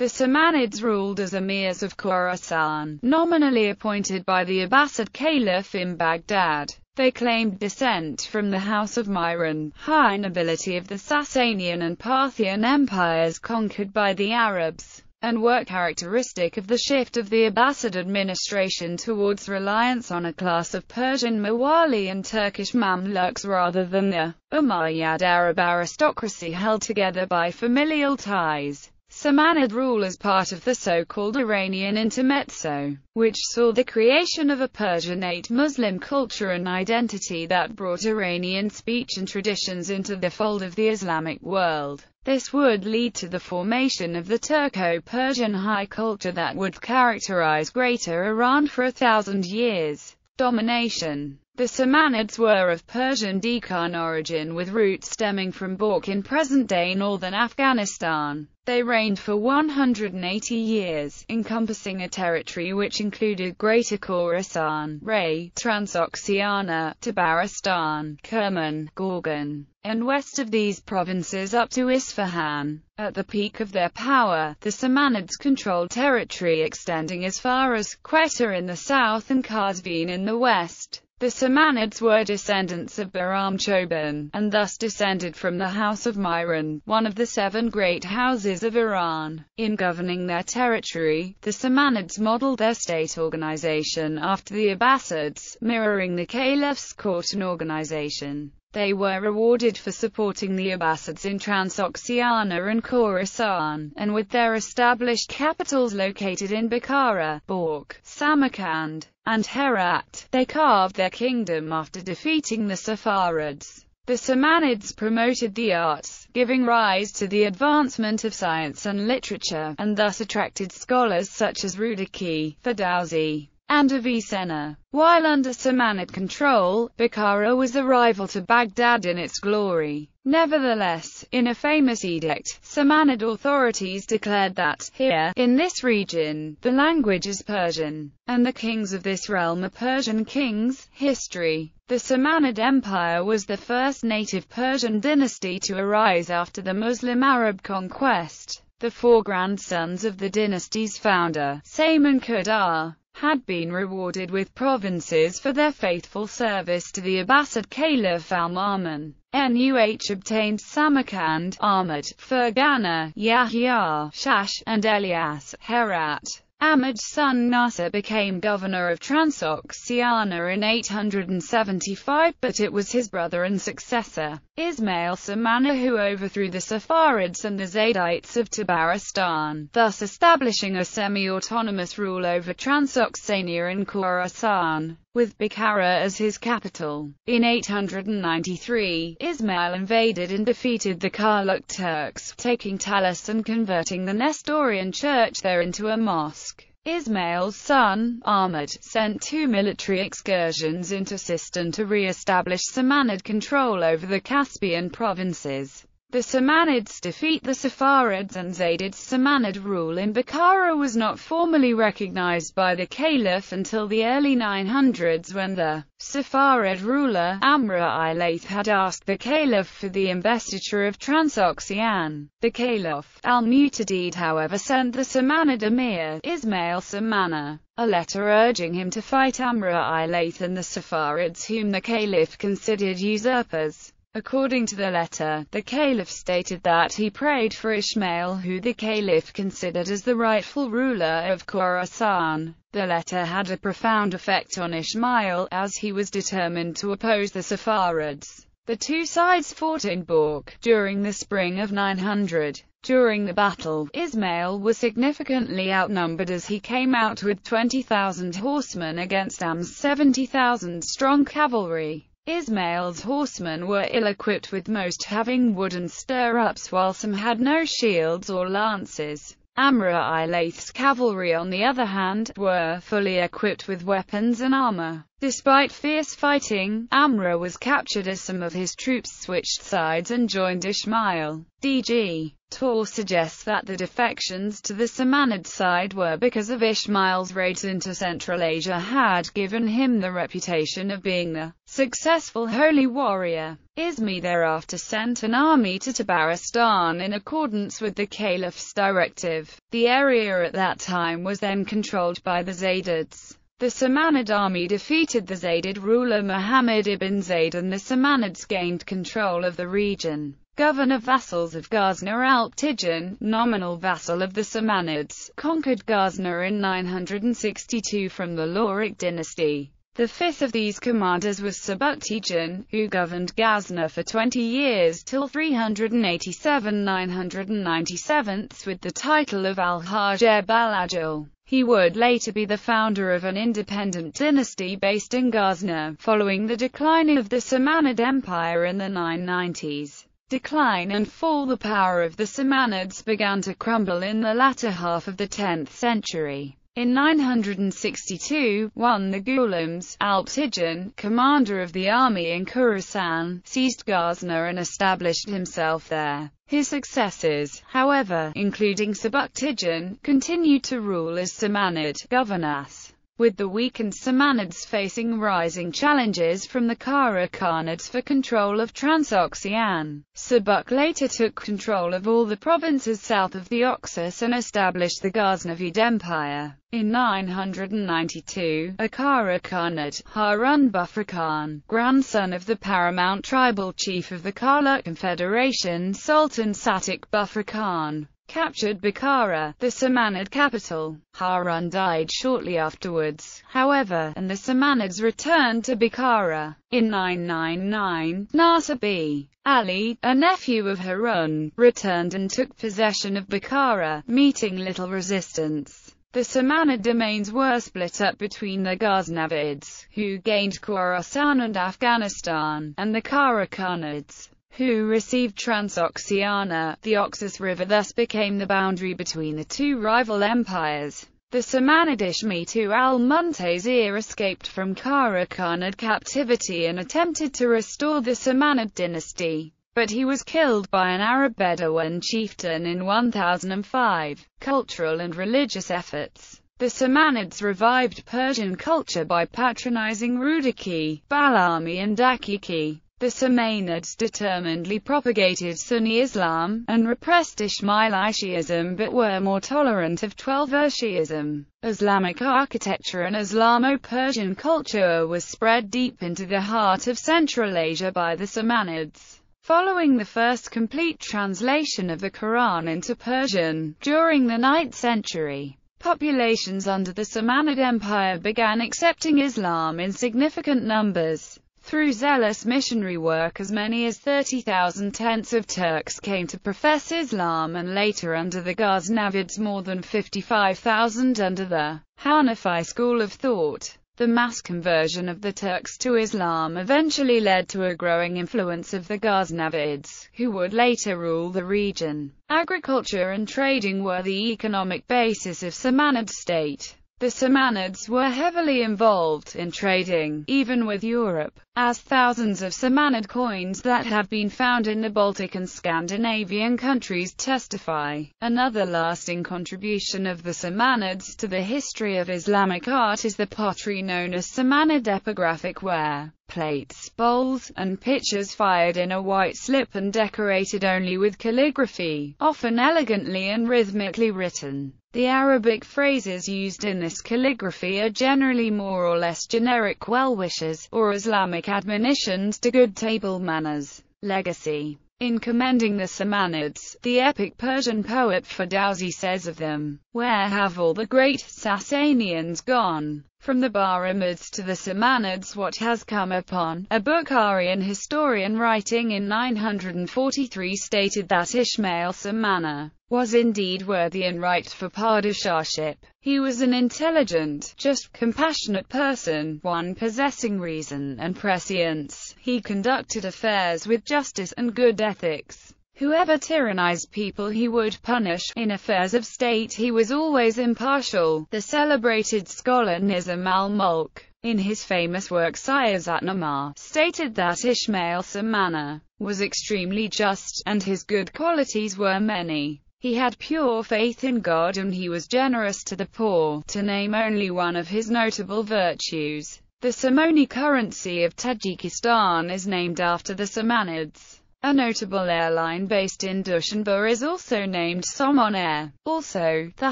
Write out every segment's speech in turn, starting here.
The Samanids ruled as emirs of Khorasan, nominally appointed by the Abbasid Caliph in Baghdad. They claimed descent from the House of Myron, high nobility of the Sasanian and Parthian empires conquered by the Arabs, and were characteristic of the shift of the Abbasid administration towards reliance on a class of Persian Mawali and Turkish Mamluks rather than the Umayyad Arab aristocracy held together by familial ties. Samanid rule as part of the so-called Iranian intermezzo, which saw the creation of a Persianate Muslim culture and identity that brought Iranian speech and traditions into the fold of the Islamic world. This would lead to the formation of the Turco-Persian high culture that would characterize Greater Iran for 1,000 years. Domination. The Samanids were of Persian Deccan origin with roots stemming from Balkh in present-day northern Afghanistan. They reigned for 180 years, encompassing a territory which included Greater Khorasan, Ray, Transoxiana, Tabaristan, Kerman, Gorgan, and west of these provinces up to Isfahan. At the peak of their power, the Samanids controlled territory extending as far as Quetta in the south and Qazvin in the west. The Samanids were descendants of Bahram Choban, and thus descended from the House of Myron, one of the 7 great houses of Iran. In governing their territory, the Samanids modeled their state organization after the Abbasids, mirroring the Caliph's court and organization. They were rewarded for supporting the Abbasids in Transoxiana and Khorasan, and with their established capitals located in Bukhara, Balkh, Samarkand, and Herat, they carved their kingdom after defeating the Saffarids. The Samanids promoted the arts, giving rise to the advancement of science and literature, and thus attracted scholars such as Rudaki, Ferdowsi, and Avicenna. While under Samanid control, Bukhara was a rival to Baghdad in its glory. Nevertheless, in a famous edict, Samanid authorities declared that, here, in this region, the language is Persian, and the kings of this realm are Persian kings. History. The Samanid Empire was the first native Persian dynasty to arise after the Muslim Arab conquest. The 4 grandsons of the dynasty's founder, Saman Qadar, had been rewarded with provinces for their faithful service to the Abbasid Caliph al-Ma'mun. Nuh obtained Samarkand, Ahmad, Fergana, Yahya, Shash, and Elias, Herat. Ahmad's son Nasser became governor of Transoxiana in 875, but it was his brother and successor, Ismail Samana, who overthrew the Saffarids and the Zaydites of Tabaristan, thus establishing a semi-autonomous rule over Transoxania and Khorasan, with Bukhara as his capital. In 893, Ismail invaded and defeated the Karluk Turks, taking Talis and converting the Nestorian church there into a mosque. Ismail's son, Ahmad, sent 2 military excursions into Sistan to re-establish Samanid control over the Caspian provinces. The Samanids' defeat the Saffarids and Zaydids. Samanid rule in Bukhara was not formally recognized by the Caliph until the early 900s, when the Safarid ruler, Amr I-Layth, had asked the Caliph for the investiture of Transoxian. The Caliph, al-Mu'tadid, however, sent the Samanid emir, Ismail Samana, a letter urging him to fight Amr I-Layth and the Saffarids, whom the Caliph considered usurpers. According to the letter, the Caliph stated that he prayed for Ismail, who the Caliph considered as the rightful ruler of Khorasan. The letter had a profound effect on Ismail, as he was determined to oppose the Saffarids. The 2 sides fought in Balkh during the spring of 900. During the battle, Ismail was significantly outnumbered as he came out with 20,000 horsemen against Amr's 70,000 strong cavalry. Ismail's horsemen were ill-equipped, with most having wooden stirrups while some had no shields or lances. Amr I-Layth's cavalry, on the other hand, were fully equipped with weapons and armor. Despite fierce fighting, Amr was captured as some of his troops switched sides and joined Ismail. D.G. Tor suggests that the defections to the Samanid side were because of Ismail's raids into Central Asia had given him the reputation of being the successful holy warrior. Izmi thereafter sent an army to Tabaristan in accordance with the Caliph's directive. The area at that time was then controlled by the Zaydids. The Samanid army defeated the Zaydid ruler Muhammad ibn Zayd, and the Samanids gained control of the region. Governor vassals of Ghazna Alptijan, nominal vassal of the Samanids, conquered Ghazna in 962 from the Lauric dynasty. The fifth of these commanders was Sabuktijan, who governed Ghazna for 20 years till 387-997 with the title of Al-Hajib al-Ajil. He would later be the founder of an independent dynasty based in Ghazna, following the decline of the Samanid Empire in the 990s. Decline and fall. The power of the Samanids began to crumble in the latter half of the 10th century. In 962, one the Ghulams, Alptijan, commander of the army in Khorasan, seized Ghazna and established himself there. His successors, however, including Sabuktijan, continued to rule as Samanid governors, with the weakened Samanids facing rising challenges from the Kara Khanates for control of Transoxian. Sabuk later took control of all the provinces south of the Oxus and established the Ghaznavid Empire. In 992, a Kara Khanate, Harun Bufra Khan, grandson of the paramount tribal chief of the Karluk Confederation Sultan Satik Bufra Khan, captured Bukhara, the Samanid capital. Harun died shortly afterwards, however, and the Samanids returned to Bukhara. In 999, Nasir b. Ali, a nephew of Harun, returned and took possession of Bukhara, meeting little resistance. The Samanid domains were split up between the Ghaznavids, who gained Khorasan and Afghanistan, and the Kara Khanates, who received Transoxiana. The Oxus River thus became the boundary between the two rival empires. The Samanid Ishmitu al-Muntazir escaped from Kara Khanate captivity and attempted to restore the Samanid dynasty, but he was killed by an Arab Bedouin chieftain in 1005. Cultural and religious efforts. The Samanids revived Persian culture by patronizing Rudaki, Balami and Dakiki. The Samanids determinedly propagated Sunni Islam, and repressed Ismaili Shi'ism but were more tolerant of Twelver Shi'ism. Islamic architecture and Islamo-Persian culture was spread deep into the heart of Central Asia by the Samanids. Following the first complete translation of the Quran into Persian, during the 9th century, populations under the Samanid Empire began accepting Islam in significant numbers. Through zealous missionary work, as many as 30,000 tenths of Turks came to profess Islam, and later under the Ghaznavids more than 55,000 under the Hanafi school of thought. The mass conversion of the Turks to Islam eventually led to a growing influence of the Ghaznavids, who would later rule the region. Agriculture and trading were the economic basis of Samanid state. The Samanids were heavily involved in trading, even with Europe, as thousands of Samanid coins that have been found in the Baltic and Scandinavian countries testify. Another lasting contribution of the Samanids to the history of Islamic art is the pottery known as Samanid epigraphic ware. Plates, bowls, and pitchers fired in a white slip and decorated only with calligraphy, often elegantly and rhythmically written. The Arabic phrases used in this calligraphy are generally more or less generic well-wishes, or Islamic admonitions to good table manners. Legacy. In commending the Samanids, the epic Persian poet Ferdowsi says of them, "Where have all the great Sasanians gone? From the Baramids to the Samanids what has come upon?" A Bukharian historian writing in 943 stated that Ismail Samana was indeed worthy and right for padishahship. He was an intelligent, just, compassionate person, one possessing reason and prescience. He conducted affairs with justice and good ethics. Whoever tyrannized people he would punish. In affairs of state he was always impartial. The celebrated scholar Nizam al-Mulk, in his famous work Siyasat-Namah, stated that Ismail Samana was extremely just, and his good qualities were many. He had pure faith in God and he was generous to the poor, to name only one of his notable virtues. The Samoni currency of Tajikistan is named after the Samanids. A notable airline based in Dushanbe is also named Somon Air. Also, the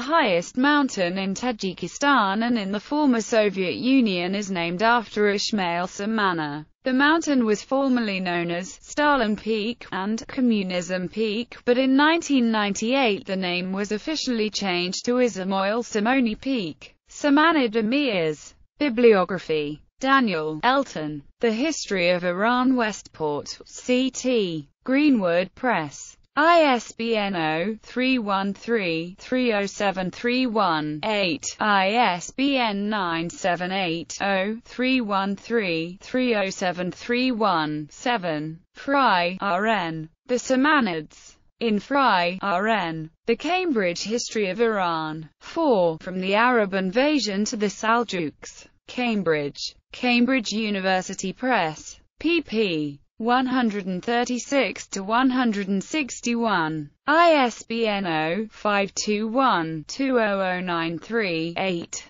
highest mountain in Tajikistan and in the former Soviet Union is named after Ismail Samana. The mountain was formerly known as Stalin Peak and Communism Peak, but in 1998 the name was officially changed to Ismail Samoni Peak. Samanid Emirs. Bibliography. Daniel Elton. The History of Iran Westport, C.T. Greenwood Press. ISBN 0-313-30731-8, ISBN 978-0-313-30731-7. Fry, R.N. The Samanids. In Fry, R.N. The Cambridge History of Iran. 4. From the Arab Invasion to the Seljuks. Cambridge. Cambridge University Press. pp. 136-161. ISBN 0-521-20093-8.